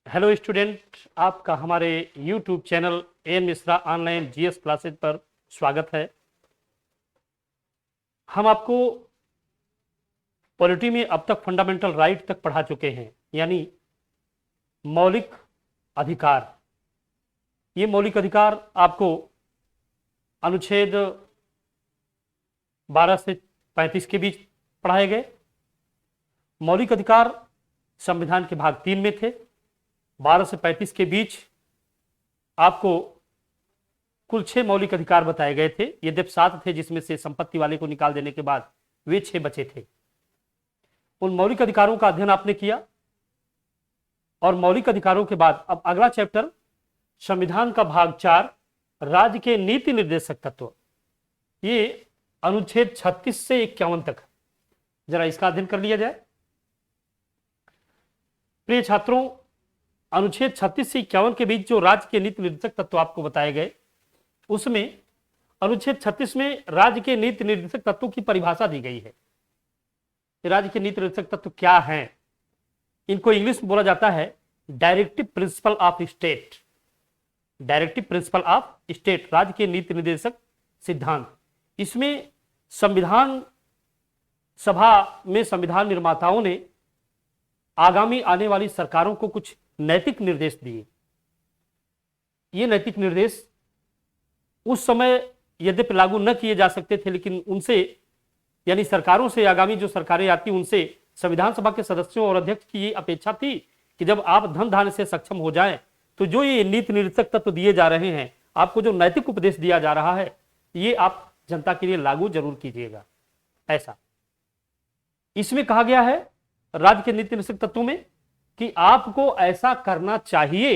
Hello student, आपका हमारे YouTube channel N Mishra online GS classes पर स्वागत है। हम आपको पॉलिटी में अब तक फंडामेंटल राइट तक पढ़ा चुके हैं, यानी मौलिक अधिकार। ये मौलिक अधिकार आपको अनुच्छेद 12 से 35 के बीच पढ़ाए गए। मौलिक अधिकार संविधान के भाग 3 में थे। 12 से 35 के बीच आपको कुल 6 मौलिक अधिकार बताए गए थे। यद्यपि 7 थे, जिसमें से संपत्ति वाले को निकाल देने के बाद वे 6 बचे थे। उन मौलिक अधिकारों का अध्ययन आपने किया और मौलिक अधिकारों के बाद अब अगला चैप्टर संविधान का भाग 4 राज्य के नीति निर्देशक तत्व, ये अनुच्छेद 36 से 51 तक। जरा इसका अध्ययन कर लिया जाए। प्रिय छात्रों, अनुच्छेद 36 से 51 के बीच जो राज्य के नीति निर्देशक तत्व आपको बताए गए, उसमें अनुच्छेद 36 में राज्य के नीति निर्देशक तत्वों की परिभाषा दी गई है। राज्य के नीति निर्देशक तत्व क्या हैं? इनको इंग्लिश में बोला जाता है directive principle of state. Directive principle of state, राज्य के नीति निर्देशक सिद्धांत। इसमें संविधान सभा में संविधान निर्माताओं ने आगामी आने वाली सरकारों को कुछ नैतिक निर्देश दिए। ये नैतिक निर्देश उस समय यद्यपि लागू न किए जा सकते थे, लेकिन उनसे यानी सरकारों से, आगामी जो सरकारें आती उनसे संविधान सभा के सदस्यों और अध्यक्ष की ये अपेक्षा थी कि जब आप धन धान्य से सक्षम हो जाएं तो जो ये नीति निर्देशक तत्व दिए जा रहे हैं, आपको जो नैतिक उपदेश दिया जा रहा है, ये आप जनता के लिए लागू जरूर कीजिएगा। ऐसा इसमें कहा गया है राज्य के नीति निर्देशक तत्वों में कि आपको ऐसा करना चाहिए,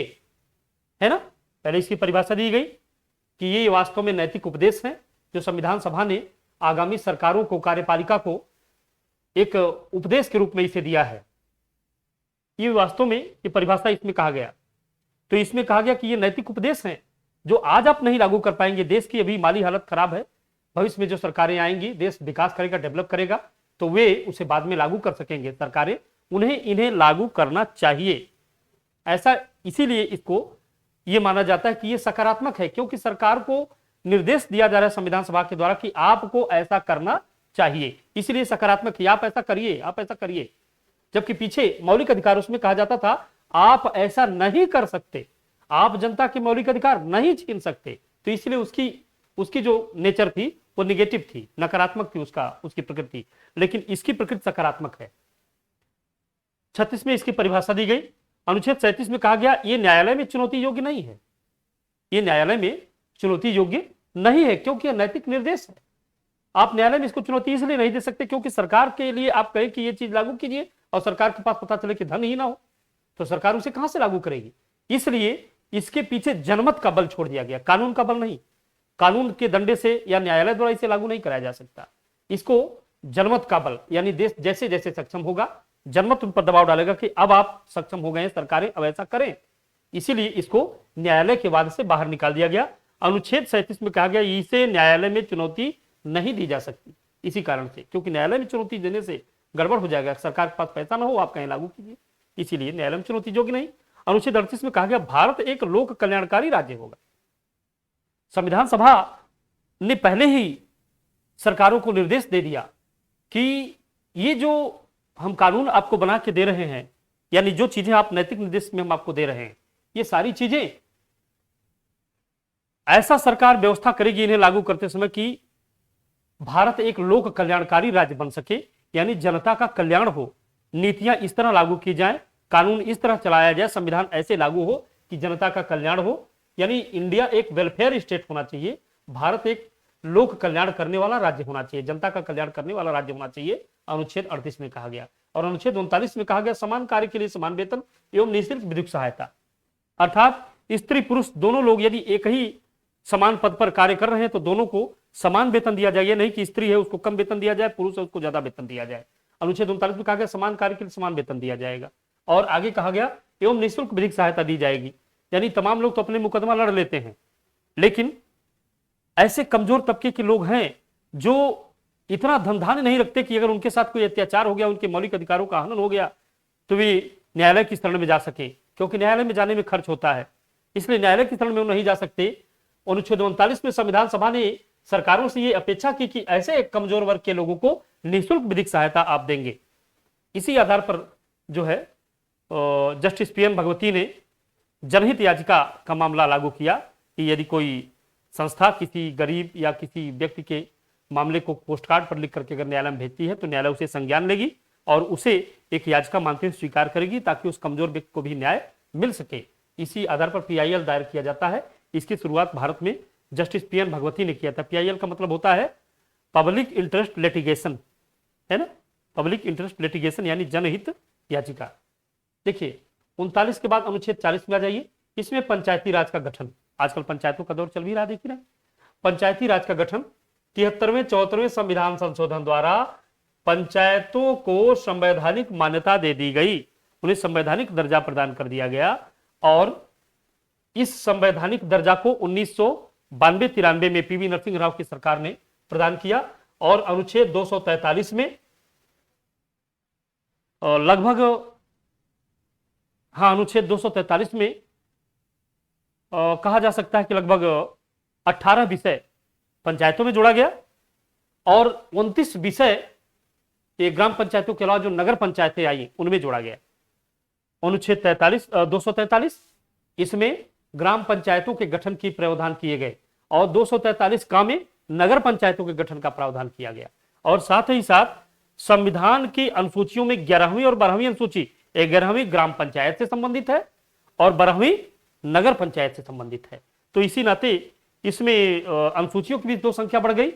है ना। पहले इसकी परिभाषा दी गई कि ये वास्तव में नैतिक उपदेश है जो संविधान सभा ने आगामी सरकारों को, कार्यपालिका को एक उपदेश के रूप में इसे दिया है। ये वास्तव में ये परिभाषा इसमें कहा गया। तो इसमें कहा गया कि ये नैतिक उपदेश हैं जो आज आप नहीं लागू कर पाएंगे। देश की अभी माली हालत खराब है, भविष्य में जो सरकारें आएंगी, देश विकास करेगा, डेवलप करेगा, तो वे उसे बाद में लागू कर सकेंगे सरकारें। उन्हें इन्हें लागू करना चाहिए। ऐसा इसीलिए इसको ये माना जाता है कि ये सकारात्मक है, क्योंकि सरकार को निर्देश दिया जा रहा है संविधान सभा के द्वारा कि आपको ऐसा करना चाहिए। इसलिए सकारात्मक है, आप ऐसा करिए, आप ऐसा करिए। जबकि पीछे मौलिक अधिकार उसमें कहा जाता था आप ऐसा नहीं कर सकते, आप जनता के मौलिक अधिकार नहीं छीन सकते। तो इसलिए उसकी जो नेचर थी वो निगेटिव थी, नकारात्मक थी उसकी प्रकृति। लेकिन इसकी प्रकृति सकारात्मक है। 36 में इसकी परिभाषा दी गई। अनुच्छेद 37 में कहा गया ये न्यायालय में चुनौती योग्य नहीं है। ये न्यायालय में चुनौती योग्य नहीं है क्योंकि यह नैतिक निर्देश है। आप न्यायालय में इसको चुनौती इसलिए नहीं दे सकते क्योंकि सरकार के लिए आप कहें कि ये चीज लागू कीजिए और सरकार के पास पता चले कि धन ही ना हो तो सरकार उसे कहां से लागू करेगी। इसलिए इसके पीछे जनमत का बल छोड़ दिया गया, कानून का बल नहीं। कानून के डंडे से या न्यायालय द्वारा इसे लागू नहीं कराया जा सकता। इसको जनमत का बल, यानी देश जैसे जैसे सक्षम होगा, जनमत उन पर दबाव डालेगा कि अब आप सक्षम हो गए, सरकारें अब ऐसा करें। इसीलिए इसको न्यायालय के वाद से बाहर निकाल दिया गया। अनुच्छेद 37 में कहा गया इसे न्यायालय में चुनौती नहीं दी जा सकती, इसी कारण से, क्योंकि न्यायालय में चुनौती देने से गड़बड़ हो जाएगा। सरकार के पास पैसा ना हो, आप कहीं लागू कीजिए, इसीलिए न्यायालय में चुनौती योग्य नहीं। अनुच्छेद 38 में कहा गया भारत एक लोक कल्याणकारी राज्य होगा। संविधान सभा ने पहले ही सरकारों को निर्देश दे दिया कि ये जो हम कानून आपको बना के दे रहे हैं, यानी जो चीजें आप नैतिक निर्देश में हम आपको दे रहे हैं, ये सारी चीजें ऐसा सरकार व्यवस्था करेगी इन्हें लागू करते समय कि भारत एक लोक कल्याणकारी राज्य बन सके, यानी जनता का कल्याण हो। नीतियां इस तरह लागू की जाए, कानून इस तरह चलाया जाए, संविधान ऐसे लागू हो कि जनता का कल्याण हो। यानी इंडिया एक वेलफेयर स्टेट होना चाहिए, भारत एक लोक कल्याण करने वाला राज्य होना चाहिए, जनता का कल्याण करने वाला राज्य होना चाहिए। अनुच्छेद 38 में कहा गया। और अनुच्छेद 39 में कहा गया समान कार्य के लिए समान वेतन एवं निःशुल्क विधिक सहायता। अर्थात स्त्री पुरुष दोनों लोग यदि एक ही समान पद पर कार्य कर रहे हैं तो दोनों को समान वेतन दिया जाए। नहीं कि स्त्री है उसको कम वेतन दिया जाए, पुरुष है उसको ज्यादा वेतन दिया जाए। अनुच्छेद 39 में कहा गया समान कार्य के लिए समान वेतन दिया जाएगा। और आगे कहा गया एवं निःशुल्क विधिक सहायता दी जाएगी। यानी तमाम लोग तो अपने मुकदमा लड़ लेते हैं, लेकिन ऐसे कमजोर तबके के लोग हैं जो इतना धन धान्य नहीं रखते कि अगर उनके साथ कोई अत्याचार हो गया, उनके मौलिक अधिकारों का हनन हो गया, तो वे न्यायालय की शरण में जा सके। क्योंकि न्यायालय में जाने में खर्च होता है, इसलिए न्यायालय की शरण में वो नहीं जा सकते। अनुच्छेद 39 में संविधान सभा ने सरकारों से ये अपेक्षा की कि ऐसे एक कमजोर वर्ग के लोगों को निःशुल्क विधिक सहायता आप देंगे। इसी आधार पर जो है जस्टिस पीएन भगवती ने जनहित याचिका का मामला लागू किया कि यदि कोई संस्था किसी गरीब या किसी व्यक्ति के मामले को पोस्ट कार्ड पर लिख करके अगर न्यायालय में भेजती है तो न्यायालय उसे संज्ञान लेगी और उसे एक याचिका मानते हुए स्वीकार करेगी ताकि उस कमजोर व्यक्ति को भी न्याय मिल सके। इसी आधार पर पीआईएल दायर किया जाता है। इसकी शुरुआत भारत में जस्टिस पीएन भगवती ने किया था। पीआईएल का मतलब होता है पब्लिक इंटरेस्ट लिटिगेशन, है ना, पब्लिक इंटरेस्ट लिटिगेशन यानी जनहित याचिका। देखिए 39 के बाद अनुच्छेद 40 में आ जाइए। इसमें पंचायती राज का गठन, आजकल पंचायतों का दौर चल भी रहा, देखिए ना, पंचायती राज का गठन 73वें 74वें संविधान संशोधन द्वारा पंचायतों को संवैधानिक मान्यता दे दी गई, उन्हें संवैधानिक दर्जा प्रदान कर दिया गया और इस संवैधानिक दर्जा को 1992-93 में पीवी नरसिंह राव की सरकार ने प्रदान किया और अनुच्छेद 243 में लगभग अनुच्छेद 243 में कहा जा सकता है कि लगभग 18 विषय पंचायतों में जोड़ा गया और 29 विषय ये ग्राम पंचायतों के अलावा जो नगर पंचायतें आई उनमें जोड़ा गया। अनुच्छेद 243 इसमें ग्राम पंचायतों के गठन की प्रावधान किए गए और 243 का में नगर पंचायतों के गठन का प्रावधान किया गया और साथ ही साथ संविधान की अनुसूचियों में 11वीं और 12वीं अनुसूची, 11वीं ग्राम पंचायत से संबंधित है और 12वीं नगर पंचायत से संबंधित है। तो इसी नाते इसमें अनुसूचियों की भी 2 संख्या बढ़ गई।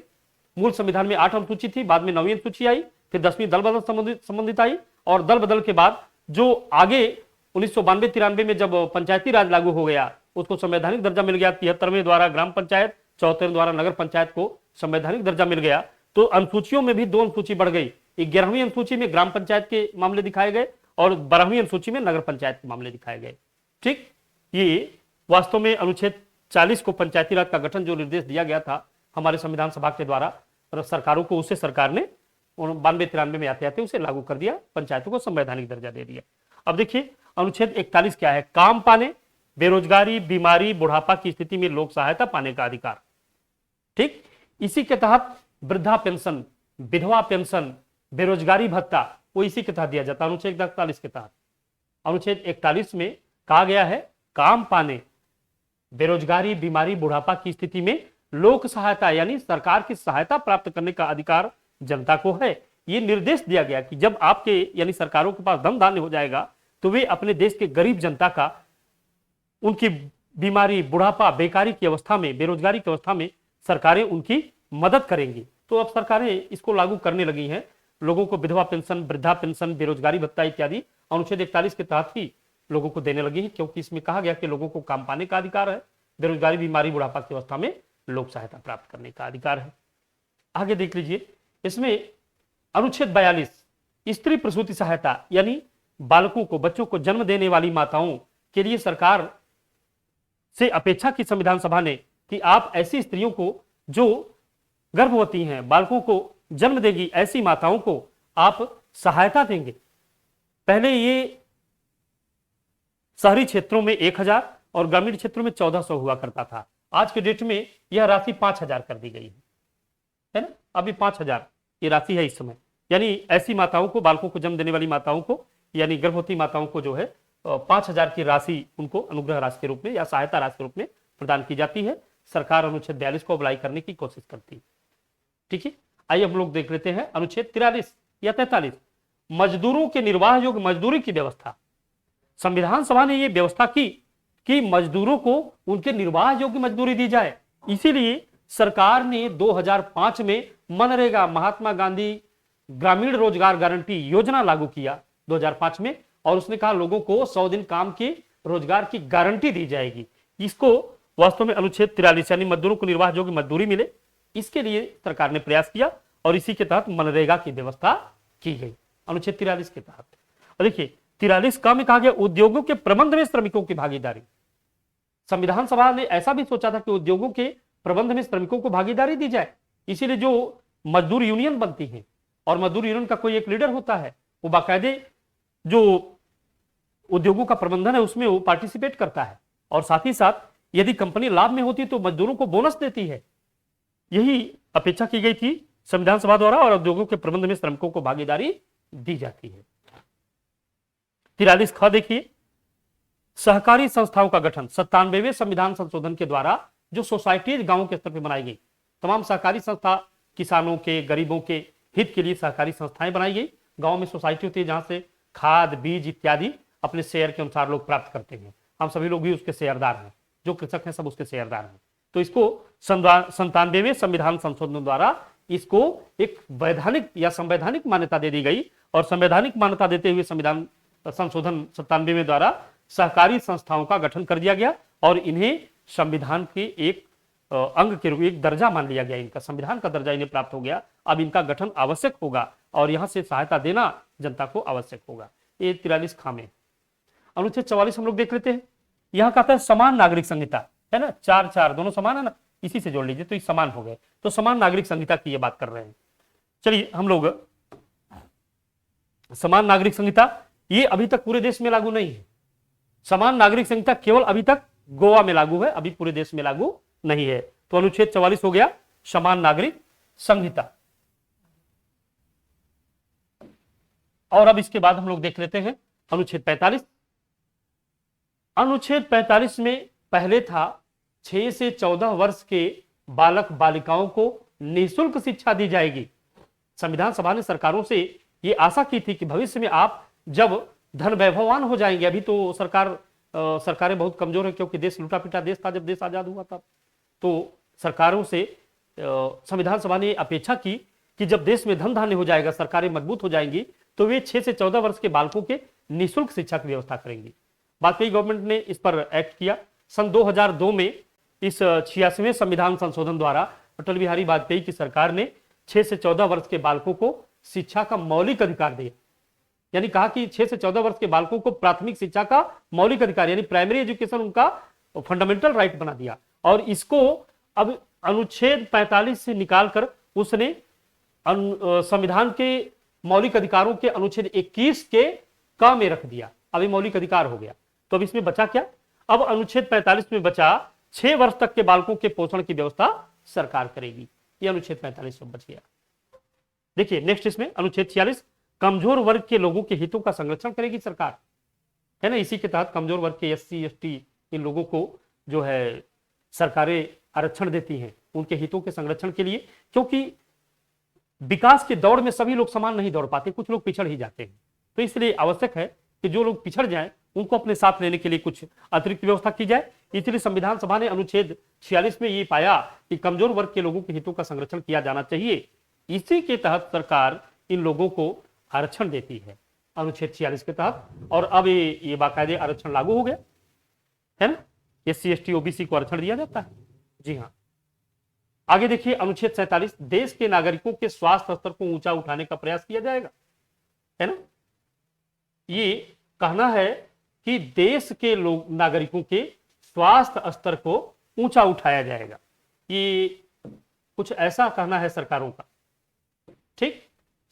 मूल संविधान में 8 अनुसूची थी, बाद में 9वीं अनुसूची आई, फिर 10वीं दल बदल संबंधित आई और दल बदल के बाद जो आगे 1992-93 में जब पंचायती राज लागू हो गया उसको संवैधानिक दर्जा मिल गया। 73वें द्वारा ग्राम पंचायत, 74वें द्वारा नगर पंचायत को संवैधानिक दर्जा मिल गया। तो अनुसूचियों में भी 2 अनुसूची बढ़ गई। 11वीं अनुसूची में ग्राम पंचायत के मामले दिखाए गए और 12वीं अनुसूची में नगर पंचायत के मामले दिखाए गए। ठीक, ये वास्तव में अनुच्छेद 40 को पंचायती राज का गठन जो निर्देश दिया गया था हमारे संविधान सभा के द्वारा सरकारों को, उसे सरकार ने 92-93 में आते उसे लागू कर दिया, पंचायतों को संवैधानिक दर्जा दे दिया। अब देखिए अनुच्छेद 41 क्या है? काम पाने, बेरोजगारी, बीमारी, बुढ़ापा की स्थिति में लोक सहायता पाने का अधिकार। ठीक, इसी के तहत वृद्धा पेंशन, विधवा पेंशन, बेरोजगारी भत्ता वो इसी के तहत दिया जाता है अनुच्छेद 41 के तहत। अनुच्छेद 41 में कहा गया है काम पाने, बेरोजगारी, बीमारी, बुढ़ापा की स्थिति में लोक सहायता यानी सरकार की सहायता प्राप्त करने का अधिकार जनता को है। यह निर्देश दिया गया कि जब आपके यानी सरकारों के पास धन धान्य हो जाएगा तो वे अपने देश के गरीब जनता का, उनकी बीमारी, बुढ़ापा, बेकारी की अवस्था में, बेरोजगारी की अवस्था में सरकारें उनकी मदद करेंगी। तो अब सरकारें इसको लागू करने लगी हैं। लोगों को विधवा पेंशन, वृद्धा पेंशन, बेरोजगारी भत्ता इत्यादि अनुच्छेद 41 के तहत ही लोगों को देने लगी है, क्योंकि इसमें कहा गया कि लोगों को काम पाने का अधिकार है, बेरोजगारी, बीमारी, बुढ़ापा की अवस्था में लोक सहायता प्राप्त करने का अधिकार है। आगे देख लीजिए, इसमें अनुच्छेद 42 स्त्री प्रसूति सहायता यानी बालकों को, बच्चों को जन्म देने वाली माताओं के लिए सरकार से अपेक्षा की संविधान सभा ने कि आप ऐसी स्त्रियों को जो गर्भवती हैं, बालकों को जन्म देगी, ऐसी माताओं को आप सहायता देंगे। पहले ये शहरी क्षेत्रों में 1000 और ग्रामीण क्षेत्रों में 1400 हुआ करता था। आज के डेट में यह राशि 5000 कर दी गई है ना। अभी 5000 ये राशि है इस समय। यानी ऐसी माताओं को, बालकों को जन्म देने वाली माताओं को यानी गर्भवती माताओं को जो है 5000 की राशि उनको अनुग्रह राशि के रूप में या सहायता राशि के रूप में प्रदान की जाती है। सरकार अनुच्छेद 42 को अप्लाई करने की कोशिश करती है। ठीक है, आइए हम लोग देख लेते हैं अनुच्छेद 43 या 43 मजदूरों के निर्वाह योग्य मजदूरी की व्यवस्था। संविधान सभा ने यह व्यवस्था की कि मजदूरों को उनके निर्वाह योग्य मजदूरी दी जाए। इसीलिए सरकार ने 2005 में मनरेगा, महात्मा गांधी ग्रामीण रोजगार गारंटी योजना लागू किया 2005 में, और उसने कहा लोगों को 100 दिन काम के रोजगार की गारंटी दी जाएगी। इसको वास्तव में अनुच्छेद 43 यानी मजदूरों को निर्वाह योग्य मजदूरी मिले, इसके लिए सरकार ने प्रयास किया और इसी के तहत मनरेगा की व्यवस्था की गई अनुच्छेद 43 के तहत। और देखिए 43 का में कहा गया उद्योगों के प्रबंध में श्रमिकों की भागीदारी। संविधान सभा ने ऐसा भी सोचा था कि उद्योगों के प्रबंध में श्रमिकों को भागीदारी दी जाए। इसीलिए जो मजदूर यूनियन बनती है और मजदूर यूनियन का कोई एक लीडर होता है, वो बाकायदे जो उद्योगों का प्रबंधन है उसमें वो पार्टिसिपेट करता है, और साथ ही साथ यदि कंपनी लाभ में होती है तो मजदूरों को बोनस देती है। यही अपेक्षा की गई थी संविधान सभा द्वारा, और उद्योगों के प्रबंध में श्रमिकों को भागीदारी दी जाती है। 43 ख देखिए, सहकारी संस्थाओं का गठन 97वें संविधान संशोधन के द्वारा जो सोसाइटीज गांवों के स्तर पर बनाई गई, तमाम सहकारी संस्था किसानों के, गरीबों के हित के लिए सहकारी संस्थाएं बनाई गई। गांव में सोसाइटी होती है जहां से खाद, बीज इत्यादि अपने शेयर के अनुसार लोग प्राप्त करते हैं। हम सभी लोग भी उसके शेयरदार हैं, जो कृषक हैं सब उसके शेयरदार हैं। तो इसको 97वें संविधान संशोधन द्वारा इसको एक वैधानिक या संवैधानिक मान्यता दे दी गई, और संवैधानिक मान्यता देते हुए संविधान संशोधन 97 में द्वारा सहकारी संस्थाओं का गठन कर दिया गया, और इन्हें संविधान के एक अंग के रूप में एक दर्जा मान लिया गया। इनका संविधान का दर्जा इन्हें प्राप्त हो गया। अब इनका गठन आवश्यक होगा और यहां से सहायता देना जनता को आवश्यक होगा। ये 43 खामे। अनुच्छेद 44 हम लोग देख लेते हैं। यहां कहता है समान नागरिक संहिता, है ना, 4 दोनों समान है ना, इसी से जोड़ लीजिए तो ये समान हो गए। तो समान नागरिक संहिता की ये बात कर रहे हैं। चलिए हम लोग समान नागरिक संहिता, ये अभी तक पूरे देश में लागू नहीं है। समान नागरिक संहिता केवल अभी तक गोवा में लागू है, अभी पूरे देश में लागू नहीं है। तो अनुच्छेद 44 हो गया समान नागरिक संहिता। और अब इसके बाद हम लोग देख लेते हैं अनुच्छेद 45। अनुच्छेद 45 में पहले था 6 से 14 वर्ष के बालक बालिकाओं को निःशुल्क शिक्षा दी जाएगी। संविधान सभा ने सरकारों से यह आशा की थी कि भविष्य में आप जब धन वैभववान हो जाएंगे, अभी तो सरकारें बहुत कमजोर है क्योंकि देश लूटा पिटा देश था जब देश आजाद हुआ था, तो सरकारों से संविधान सभा ने अपेक्षा की कि जब देश में धन धान्य हो जाएगा, सरकारें मजबूत हो जाएंगी, तो वे 6 से 14 वर्ष के बालकों के निःशुल्क शिक्षा की व्यवस्था करेंगी। वाजपेयी गवर्नमेंट ने इस पर एक्ट किया। सन 2002 में इस 86वें संविधान संशोधन द्वारा अटल बिहारी वाजपेयी की सरकार ने 6 से 14 वर्ष के बालकों को शिक्षा का मौलिक अधिकार दिया। यानी कहा कि 6 से 14 वर्ष के बालकों को प्राथमिक शिक्षा का मौलिक अधिकार यानी प्राइमरी एजुकेशन उनका फंडामेंटल राइट बना दिया। और इसको अब अनुच्छेद 45 से निकालकर उसने संविधान के मौलिक अधिकारों के अनुच्छेद 21 के क में रख दिया। अब ये मौलिक अधिकार हो गया। तो अब इसमें बचा क्या? अब अनुच्छेद 45 में बचा 6 वर्ष तक के बालकों के पोषण की व्यवस्था सरकार करेगी। ये अनुच्छेद 45 में बच गया। देखिए नेक्स्ट इसमें अनुच्छेद 46, कमजोर वर्ग के लोगों के हितों का संरक्षण करेगी सरकार, है ना। इसी के तहत कमजोर वर्ग के SC ST इन लोगों को जो है सरकारें आरक्षण देती हैं उनके हितों के संरक्षण के लिए, क्योंकि विकास के दौड़ में सभी लोग समान नहीं दौड़ पाते, कुछ लोग पिछड़ ही जाते हैं। तो इसलिए आवश्यक है कि जो लोग पिछड़ जाएं उनको अपने साथ लेने के लिए कुछ अतिरिक्त व्यवस्था की जाए। इसलिए संविधान सभा ने अनुच्छेद 46 में ये पाया कि कमजोर वर्ग के लोगों के हितों का संरक्षण किया जाना चाहिए। इसी के तहत सरकार इन लोगों को आरक्षण देती है अनुच्छेद 46 के तहत। और अब ये बाकायदे आरक्षण लागू हो गया, है ना। SC ST OBC को आरक्षण दिया जाता है। जी हाँ, आगे देखिए अनुच्छेद 47, देश के नागरिकों के स्वास्थ्य स्तर को ऊंचा उठाने का प्रयास किया जाएगा, है ना। ये कहना है कि देश के लोग नागरिकों के स्वास्थ्य स्तर को ऊंचा उठाया जाएगा। ये कुछ ऐसा कहना है सरकारों का, ठीक।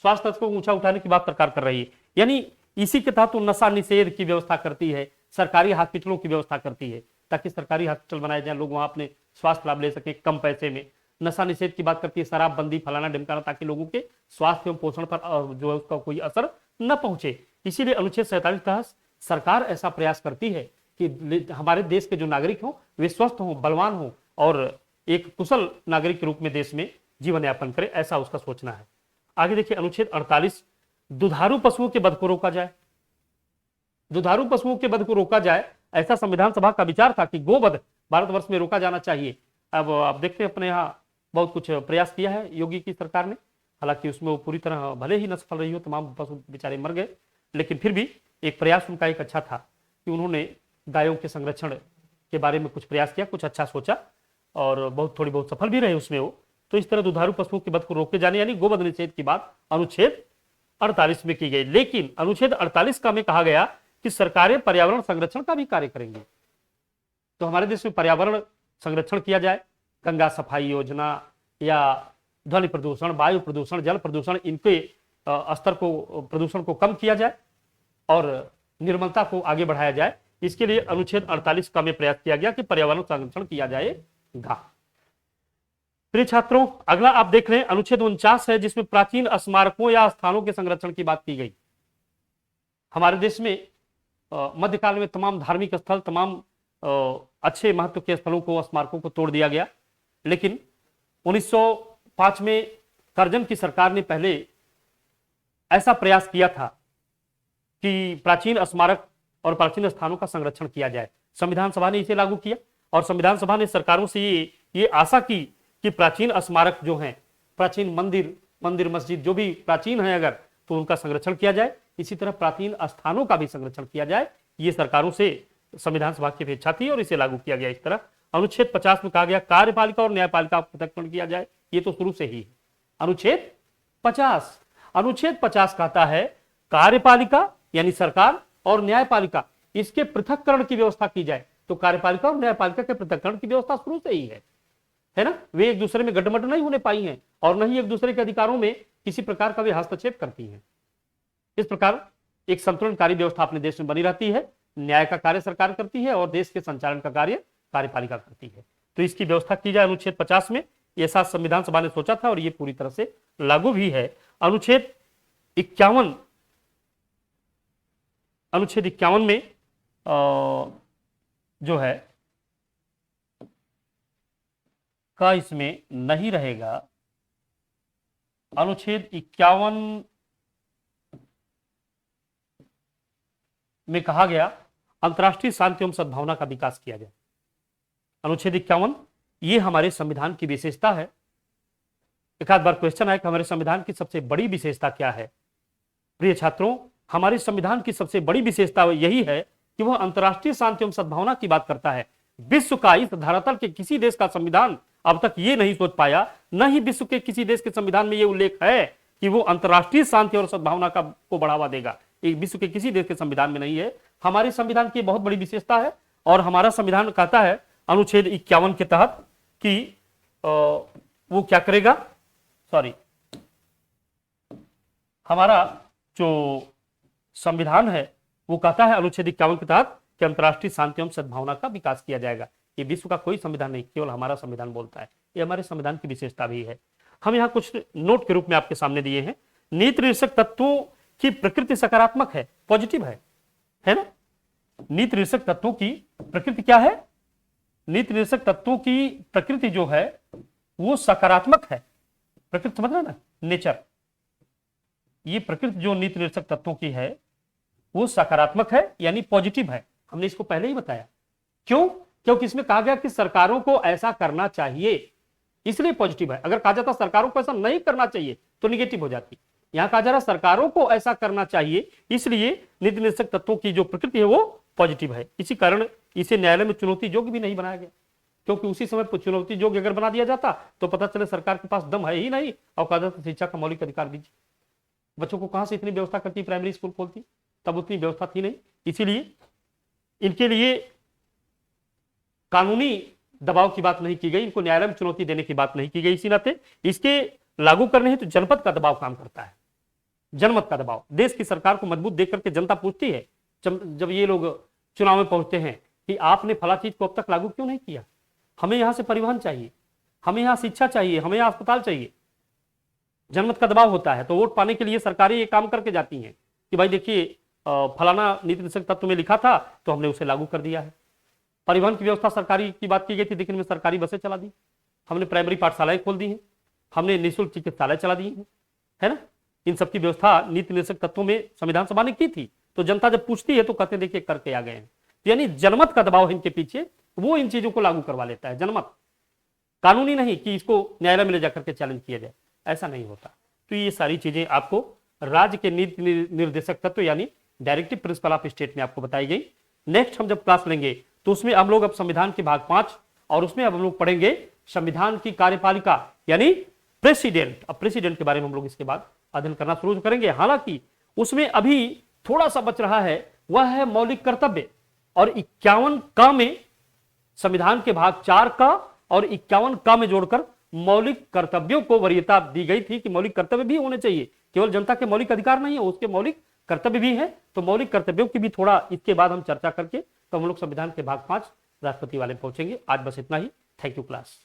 स्वास्थ्य स्तर को ऊंचा उठाने की बात सरकार कर रही है। यानी इसी के तहत नशा निषेध की व्यवस्था करती है, सरकारी हॉस्पिटलों की व्यवस्था करती है ताकि सरकारी हॉस्पिटल बनाए जाए, लोग वहां अपने स्वास्थ्य लाभ ले सके कम पैसे में। नशा निषेध की बात करती है, शराबबंदी फलाना ढिमकाना, ताकि लोगों के स्वास्थ्य एवं पोषण पर जो है उसका कोई असर न पहुंचे। इसीलिए अनुच्छेद 47 तहत सरकार ऐसा प्रयास करती है कि हमारे देश के जो नागरिक हों वे स्वस्थ हों, बलवान हों और एक कुशल नागरिक के रूप में देश में जीवन यापन करें, ऐसा उसका सोचना है। आगे देखिए अनुच्छेद 48, दुधारू पशुओं के वध को रोका जाए। दुधारू पशुओं के वध को रोका जाए, ऐसा संविधान सभा का विचार था कि गोवध भारतवर्ष में रोका जाना चाहिए। अब आप देखते हैं अपने यहाँ बहुत कुछ प्रयास किया है योगी की सरकार ने, हालांकि उसमें वो पूरी तरह भले ही न सफल रही हो, तमाम पशु बेचारे मर गए, लेकिन फिर भी एक प्रयास उनका एक अच्छा था कि उन्होंने गायों के संरक्षण के बारे में कुछ प्रयास किया, कुछ अच्छा सोचा और थोड़ी बहुत सफल भी रहे उसमें वो। तो इस तरह दुधारू पशुओं के वध को रोके जाने यानी गोवध निषेध की बात अनुच्छेद 48 में की गई। लेकिन अनुच्छेद 48 का में कहा गया कि सरकारें पर्यावरण संरक्षण का भी कार्य करेंगी। तो हमारे देश में पर्यावरण संरक्षण किया जाए, गंगा सफाई योजना या ध्वनि प्रदूषण, वायु प्रदूषण, जल प्रदूषण, इनके स्तर को प्रदूषण को कम किया जाए और निर्मलता को आगे बढ़ाया जाए। इसके लिए अनुच्छेद 48 का में प्रयास किया गया कि पर्यावरण संरक्षण किया जाएगा। प्रिय छात्रों, अगला आप देख रहे हैं अनुच्छेद 49 है, जिसमें प्राचीन स्मारकों या स्थानों के संरक्षण की बात की गई। हमारे देश में मध्यकाल में तमाम धार्मिक स्थल, तमाम अच्छे महत्व के स्थलों को, स्मारकों को तोड़ दिया गया, लेकिन 1905 में करजन की सरकार ने पहले ऐसा प्रयास किया था कि प्राचीन स्मारक और प्राचीन स्थानों का संरक्षण किया जाए। संविधान सभा ने इसे लागू किया और संविधान सभा ने सरकारों से ये आशा की कि प्राचीन स्मारक जो हैं, प्राचीन मंदिर मस्जिद जो भी प्राचीन है अगर, तो उनका संरक्षण किया जाए। इसी तरह प्राचीन स्थानों का भी संरक्षण किया जाए। ये सरकारों से संविधान सभा की अपेक्षा थी और इसे लागू किया गया। इस तरह अनुच्छेद 50 में कहा गया कार्यपालिका और न्यायपालिका का पृथक्करण किया जाए। ये तो शुरू से ही है। अनुच्छेद 50 कहता है कार्यपालिका यानी सरकार और न्यायपालिका, इसके पृथक्करण की व्यवस्था की जाए। तो कार्यपालिका और न्यायपालिका के पृथक्करण की व्यवस्था शुरू से ही है ना। वे एक दूसरे में गठबंधन नहीं होने पाई हैं और न ही एक दूसरे के अधिकारों में किसी प्रकार का वे हस्तक्षेप करती हैं। इस प्रकार एक संतुलनकारी व्यवस्था अपने देश में बनी रहती है। न्याय का कार्य सरकार करती है और देश के संचालन का कार्य कार्यपालिका करती है। तो इसकी व्यवस्था की जाए अनुच्छेद 50 में। ऐसा संविधान सभा ने सोचा था और ये पूरी तरह से लागू भी है। अनुच्छेद 51 में जो है का इसमें नहीं रहेगा। अनुच्छेद 51 में कहा गया अंतर्राष्ट्रीय शांति एवं सद्भावना का विकास किया जाए। अनुच्छेद 51 ये हमारे संविधान की विशेषता है। एक आध बार क्वेश्चन आया कि हमारे संविधान की सबसे बड़ी विशेषता क्या है। प्रिय छात्रों, हमारे संविधान की सबसे बड़ी विशेषता यही है कि वह अंतर्राष्ट्रीय शांति एवं सद्भावना की बात करता है। विश्व का इस धरातल के किसी देश का संविधान अब तक ये नहीं सोच पाया, न ही विश्व के किसी देश के संविधान में यह उल्लेख है कि वो अंतर्राष्ट्रीय शांति और सद्भावना को बढ़ावा देगा। एक विश्व के किसी देश के संविधान में नहीं है। हमारे संविधान की बहुत बड़ी विशेषता है और हमारा संविधान कहता है अनुच्छेद 51 के तहत कि वो क्या करेगा, हमारा जो संविधान है वो कहता है अनुच्छेद 51 के तहत कि अंतर्राष्ट्रीय शांति एवं सद्भावना का विकास किया जाएगा। ये विश्व का कोई संविधान नहीं, केवल हमारा संविधान बोलता है। ये हमारे संविधान की विशेषता भी है। हम यहाँ कुछ नोट के रूप में आपके सामने दिए हैं। नीति निर्देशक तत्वों की प्रकृति सकारात्मक है, पॉजिटिव है ना। नीति निर्देशक तत्वों की प्रकृति क्या है? नीति निर्देशक तत्वों की प्रकृति जो है वो सकारात्मक है। प्रकृति समझ रहे ना, नेचर। ये प्रकृति जो नीति निर्देशक तत्वों की है वो सकारात्मक है यानी पॉजिटिव है। हमने इसको पहले ही बताया। क्यों? क्योंकि इसमें कहा गया कि सरकारों को ऐसा करना चाहिए, इसलिए पॉजिटिव है। अगर कहा जाता सरकारों को ऐसा नहीं करना चाहिए तो निगेटिव हो जाती। यहां कहा जा रहा सरकारों को ऐसा करना चाहिए, इसलिए नीति निर्देशक तत्वों की जो प्रकृति है वो पॉजिटिव है। इसी कारण इसे न्यायालय में चुनौती योग्य भी नहीं बनाया गया, क्योंकि उसी समय चुनौती योग्य अगर बना दिया जाता तो पता चले सरकार के पास दम है ही नहीं और कहा जाता शिक्षा का मौलिक अधिकार दीजिए। बच्चों को कहां से इतनी व्यवस्था करती, प्राइमरी स्कूल खोलती, तब उतनी व्यवस्था थी नहीं। इसीलिए इनके लिए कानूनी दबाव की बात नहीं की गई, इनको न्यायालय में चुनौती देने की बात नहीं की गई। इसी नाते इसके लागू करने हैं तो जनपद का दबाव काम करता है। जनमत का दबाव, देश की सरकार को मजबूत देख करके जनता पूछती है जब ये लोग चुनाव में पहुंचते हैं कि आपने फला चीज को अब तक लागू क्यों नहीं किया, हमें यहां से परिवहन चाहिए, हमें यहां शिक्षा चाहिए, हमें यहां अस्पताल चाहिए। जनमत का दबाव होता है तो वोट पाने के लिए सरकारें ये काम करके जाती हैं कि भाई देखिए फलाना नीति निर्देशक तत्व में लिखा था तो हमने उसे लागू कर दिया है। परिवहन की व्यवस्था सरकारी की बात की गई थी, लेकिन में सरकारी बसें चला दी, हमने प्राइमरी पाठशालाएं खोल दी हैं, हमने निःशुल्क चिकित्सालय चला दिए हैं, है ना। इन सबकी व्यवस्था नीति निर्देशक तत्वों में संविधान सभा ने की थी। तो जनता जब पूछती है तो कहते देखिए करके आ गए हैं। यानी जनमत का दबाव है इनके पीछे, वो इन चीजों को लागू करवा लेता है। जनमत, कानूनी नहीं कि इसको न्यायालय में ले जाकर के चैलेंज किया जाए, ऐसा नहीं होता। तो ये सारी चीजें आपको राज्य के नीति निर्देशक तत्व यानी डायरेक्टिव प्रिंसिपल ऑफ स्टेट में आपको बताई गई। नेक्स्ट हम जब क्लास लेंगे तो उसमें हम लोग अब संविधान के भाग 5 और उसमें अब हम लोग पढ़ेंगे संविधान की कार्यपालिका यानी प्रेसिडेंट। अब प्रेसिडेंट के बारे में हम लोग इसके बाद अध्ययन करना शुरू करेंगे। हालांकि उसमें अभी थोड़ा सा बच रहा है, वह है मौलिक कर्तव्य। और 51 का में संविधान के भाग 4 का और 51 का में जोड़कर मौलिक कर्तव्यों को वरीयता दी गई थी कि मौलिक कर्तव्य भी होने चाहिए। केवल जनता के मौलिक अधिकार नहीं है, उसके मौलिक कर्तव्य भी है, तो मौलिक कर्तव्यों की भी थोड़ा इसके बाद हम चर्चा करके तो हम लोग संविधान के भाग 5 राष्ट्रपति वाले पहुंचेंगे। आज बस इतना ही। Thank you class.